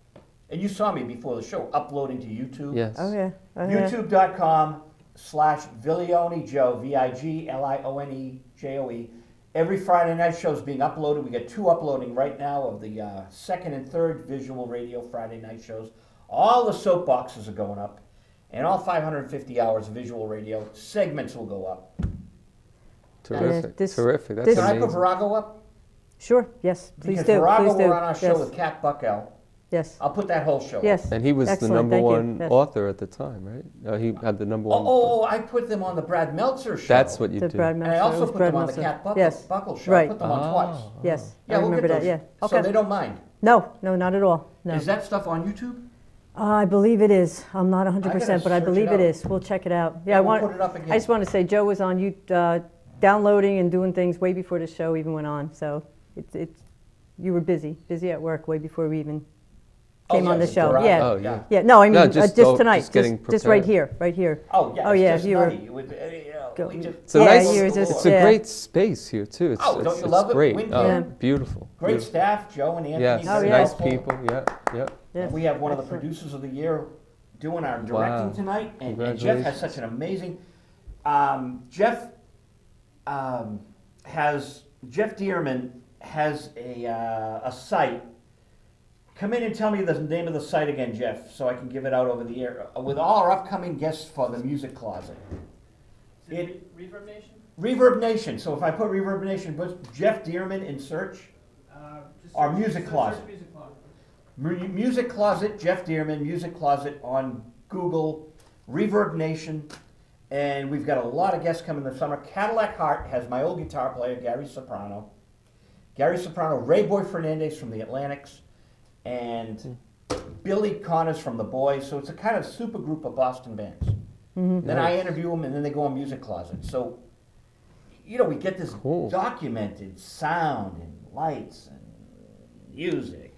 And you saw me before the show uploading to YouTube. Yes. Oh, yeah. Oh, yeah. YouTube.com/Viglione Joe, VIGLIONEJOE. Every Friday night show is being uploaded. We got 2 uploading right now of the second and third visual radio Friday night shows. All the soapboxes are going up, and all 550 hours of visual radio segments will go up. Terrific. this- Terrific. That's this- Can I put amazing. Virago up? Sure. Yes. Please Because do. Virago Please do. were on our show Yes. with Kat Buckell. Yes. I'll put that whole show up. Yes. And he was Excellent, the number thank you. one Yes. author at the time, right? He had the number one. Oh, I put them on the Brad Meltzer show. That's what you To do. Brad And Meltzer. I It also was put Brad them on the Meltzer. Kat Yes. Buckle show. I Right. put them on twice. Yes. Yeah, I we'll remember get that. those. Yeah. So Okay. they don't mind. No, not at all. No. Is that stuff on YouTube? I believe it is. I'm not I 100%, but gotta I search believe it it out. is. We'll check it out. Yeah, we'll I put it up again. I just want to say Joe was on downloading and doing things way before the show even went on. So you were busy at work way before we even came on the show. Virago. Yeah. Oh, yeah. Yeah. No, I mean No, just just tonight, getting just right prepared. here, right here. Oh, yeah. Oh, it's yeah, just you were- nutty. Go- we just, It's a Yeah, nice. you were It's just- a yeah. great space here too. It's, Oh, it's, don't you it's love it? great. Wind Oh, Yeah. beautiful. great beautiful. staff, Joe and Anthony. Yes, Oh, very yeah. nice helpful. people. Yep, yep. Yes. We have one of the Excellent. producers of the year doing our directing Wow. tonight, and Jeff has Congratulations. such an amazing. Jeff Jeff Dearman has a site. Come in and tell me the name of the site again, Jeff, so I can give it out over the air with all our upcoming guests for the Music Closet. Reverb Nation? Reverb Nation. So if I put Reverb Nation, put Jeff Dearman in search. Our Music Closet. Music Closet, Jeff Dearman, Music Closet on Google, Reverb Nation, and we've got a lot of guests coming this summer. Cadillac Heart has my old guitar player, Gary Soprano. Ray Boy Fernandez from the Atlantics, and Billy Connors from the Boys. So it's a kind of super group of Boston bands. Then I interview them, and then they go on Music Closet. So, you know, we get this Cool. documented sound and lights and music.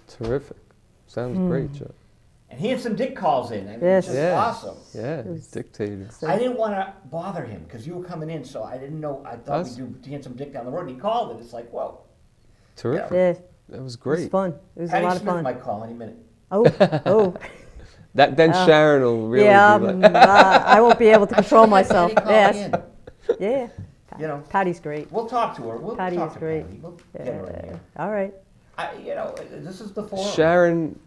Terrific. Sounds great, Joe. And Handsome Dick calls in. I mean, Yes. it's just Yeah. awesome. Yeah, dictator. I didn't want to bother him because you were coming in, so I didn't know. I thought That's- we'd do Handsome Dick down the road, and he called, and it's like, whoa. Terrific. Yeah, That was it was great. fun. It was Patty a lot of Smith fun. might call any minute. Oh, oh, That then Sharon will really yeah. be like, I won't be able to control myself. Patty Yes, calling yeah. You know. Patty's great. We'll talk to her. We'll Patty talk is to great. Patty. We'll get her in here. All right. You know, this is the forum. Sharon,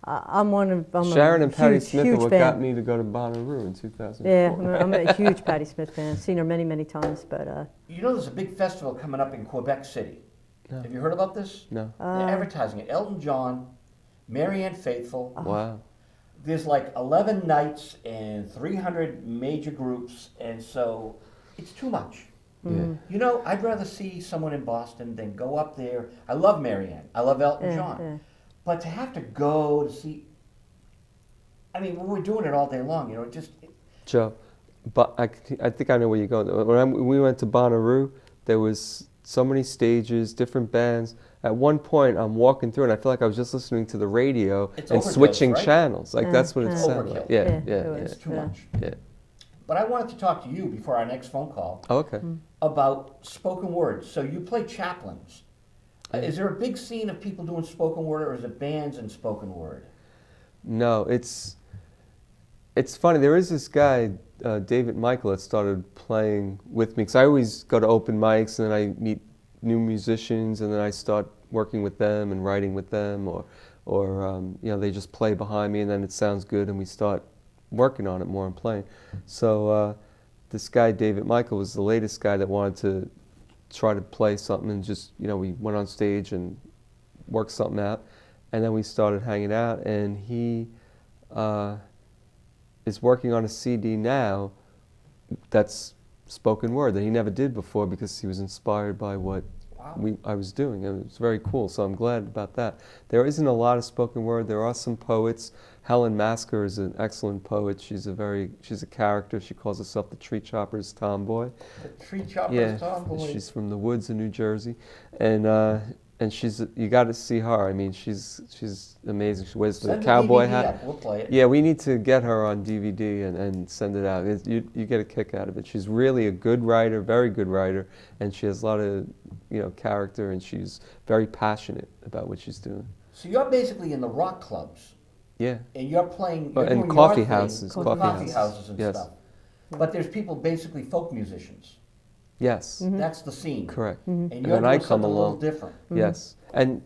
I'm one of. I'm Sharon a and Patti huge, Smith huge are what fan. got me to go to Bonnaroo in 2004. Yeah, I'm a huge Patti Smith fan. Seen her many, many times, but You know, there's a big festival coming up in Quebec City. No. Have you heard about this? No. They're advertising it. Elton John, Marianne Faithfull. Wow. There's like 11 nights and 300 major groups, and so it's too much. Yeah. You know, I'd rather see someone in Boston than go up there. I love Marianne. I love Elton Yeah, John. yeah. But to have to go to see, I mean, we're doing it all day long, you know, Joe, but I think I know where you're going. When we went to Bonnaroo, there was so many stages, different bands. At one point, I'm walking through, and I feel like I was just listening to the radio It's and overdose, switching right? channels. Like that's what it It's sounded overkill. like. Yeah, Yeah, yeah, it yeah. was. it's too Yeah. much. yeah. But I wanted to talk to you before our next phone call Oh, okay. about spoken word. So you play chaplains. Is there a big scene of people doing spoken word, or is it bands and spoken word? No, it's funny. There is this guy, David Michael, that started playing with me. Because I always go to open mics, and then I meet new musicians, and then I start working with them and writing with them, or you know, they just play behind me, and then it sounds good, and we start working on it more and playing. So this guy, David Michael, was the latest guy that wanted to try to play something, and just, you know, we went on stage and worked something out, and then we started hanging out, and he is working on a CD now that's spoken word that he never did before because he was inspired by what I was doing. And it was very cool, so I'm glad about that. There isn't a lot of spoken word. There are some poets. Helen Masker is an excellent poet. She's a character. She calls herself the Tree Chopper's Tomboy. The Tree Chopper's Yeah, Tomboy. she's from the woods of New Jersey, and she's, you got to see her. I mean, she's amazing. She wears the Send cowboy DVD hat. up. We'll play it. Yeah, we need to get her on DVD and send it out. You get a kick out of it. She's really a good writer, very good writer, and she has a lot of, you know, character, and she's very passionate about what she's doing. So you're basically in the rock clubs, Yeah. and you're playing. Oh, You're and doing coffee your thing houses, with coffee coffee houses. houses and Yes. stuff. But there's people basically folk musicians. Yes. That's the scene. Correct. And And you're then I doing come something a little along. different. Yes. And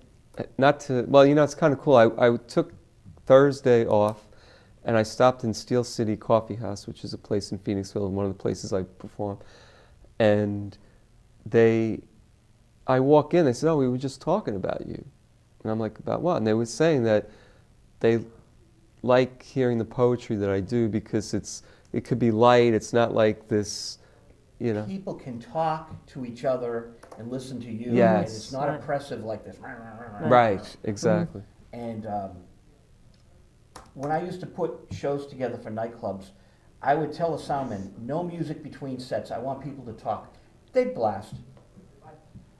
not to, well, you know, it's kind of cool. I took Thursday off, and I stopped in Steel City Coffee House, which is a place in Phoenixville, one of the places I perform. And I walk in, they said, "Oh, we were just talking about you." And I'm like, "About what?" And they were saying that they like hearing the poetry that I do because it could be light. It's not like this, you know. People can talk to each other and listen to you, and Yes. it's not Right. oppressive like this. Right. Exactly. And when I used to put shows together for nightclubs, I would tell the soundmen, no music between sets. I want people to talk. They'd blast.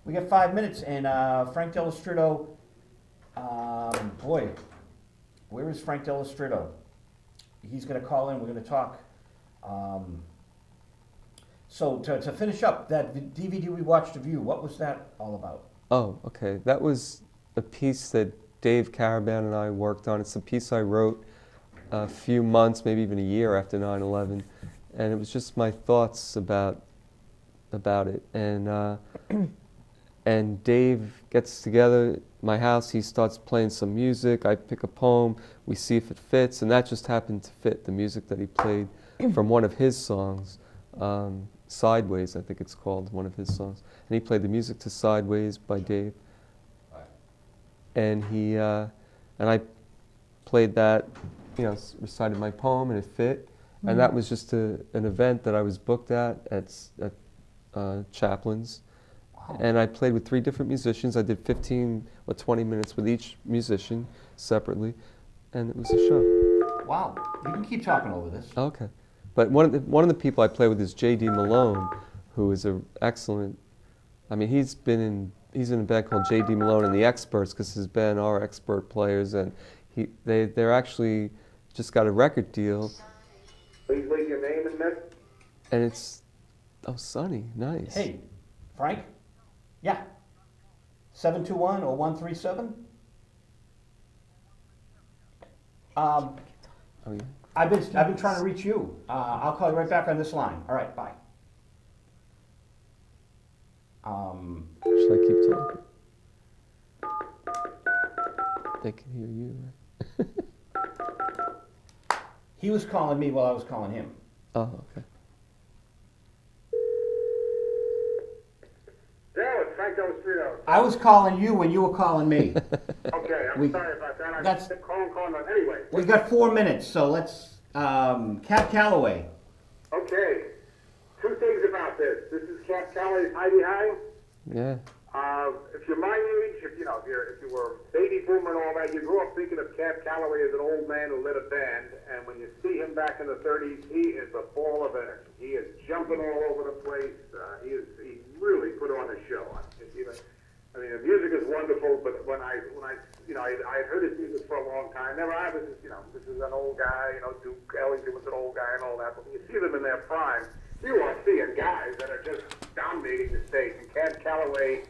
We got 5 minutes, and Frank Delastrito, boy, where is Frank Delastrito? He's going to call in. We're going to talk. So to finish up, that DVD we watched of you, what was that all about? Oh, okay. That was a piece that Dave Caraban and I worked on. It's a piece I wrote a few months, maybe even a year after 9/11, and it was just my thoughts about it. And Dave gets together at my house. He starts playing some music. I pick a poem. We see if it fits, and that just happened to fit the music that he played from one of his songs. Sideways, I think it's called, one of his songs. And he played the music to Sideways by Dave. And I played that, recited my poem, and it fit. And that was just an event that I was booked at Chaplin's. Wow. And I played with 3 different musicians. I did 15 or 20 minutes with each musician separately, and it was a show. Wow. You can keep talking over this. Okay. But one of the people I play with is J.D. Malone, who is an excellent. I mean, he's in a band called J.D. Malone and the Experts, because his band are expert players, and they're actually just got a record deal. Please leave your name and message. And it's Sonny, nice. Hey, Frank? Yeah. 721 or 137? Oh yeah. I've been trying to reach you. I'll call you right back on this line. All right, bye. Should I keep talking? They can hear you, right? He was calling me while I was calling him. Oh, okay. Joe, it's Frank D'Ostrito. I was calling you when you were calling me. Okay, I'm sorry about that. I That's- just calling. Anyway. We've got 4 minutes, so let's, Cap Calloway. Okay. 2 things about this. This is Cap Calloway's Heidi High. Yeah. If you're my age, if you were a baby boomer and all that, you grew up thinking of Cap Calloway as an old man who led a band, and when you see him back in the 30s, he is a ball of energy. He is jumping all over the place. He really put on a show. I mean, the music is wonderful, but when I had heard his music for a long time. Never, this is an old guy. Duke Ellington was an old guy and all that. But when you see them in their prime, you are seeing guys that are just dominating the stage. And Cap Calloway,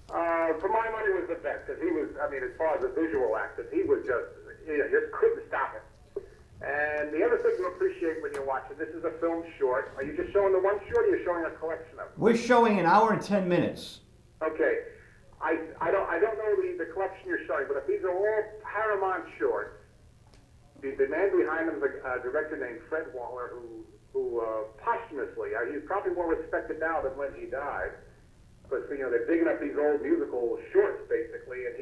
for my money, was the best, because he was. I mean, as far as a visual actor, he was just you couldn't stop him. And the other thing to appreciate when you're watching, this is a film short. Are you just showing the one short, or are you showing a collection of them? We're showing an hour and 10 minutes. Okay. I don't know the collection you're showing, but if these are all Paramount shorts, the man behind them is a director named Fred Waller, who posthumously, he's probably more respected now than when he died. But they're digging up these old musical shorts basically, and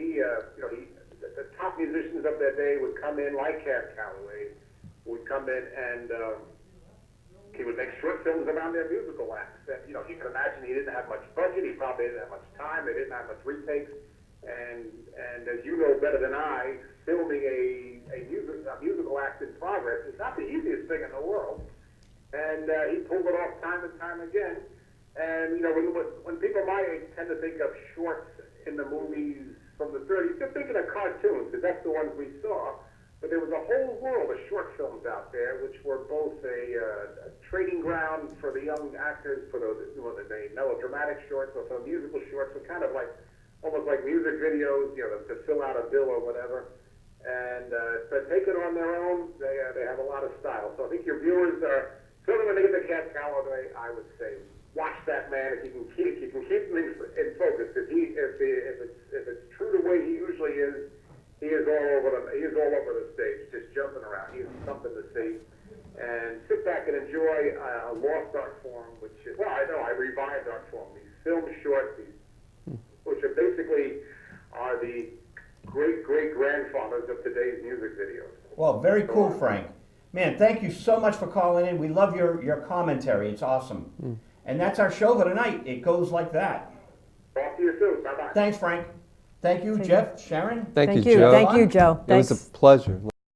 the top musicians of their day would come in, like Cap Calloway, would come in and he would make short films around their musical acts. And you can imagine he didn't have much budget. He probably didn't have much time. They didn't have much retakes. And as you know better than I, filming a musical act in progress is not the easiest thing in the world. And he pulled it off time and time again. And when people my age tend to think of shorts in the movies from the 30s, they're thinking of cartoons, because that's the ones we saw. But there was a whole world of short films out there, which were both a training ground for the young actors, for the melodramatic shorts, or for the musical shorts, were kind of almost like music videos, to fill out a bill or whatever. And to take it on their own, they have a lot of style. So I think your viewers are certainly when they get to Cap Calloway, I would say watch that man if you can keep him in focus. If it's true to the way he usually is. He is all over the stage, just jumping around. He is something to see. And sit back and enjoy a lost art form, I revived art form. These film shorts, which are basically the great-great-grandfathers of today's music videos. Well, very cool, Frank. Man, thank you so much for calling in. We love your commentary. It's awesome. And that's our show for tonight. It goes like that. Talk to you soon. Bye-bye. Thanks, Frank. Thank you, Jeff, Sharon. Thank you, Joe. Thank you, Joe. It was Thanks. a pleasure.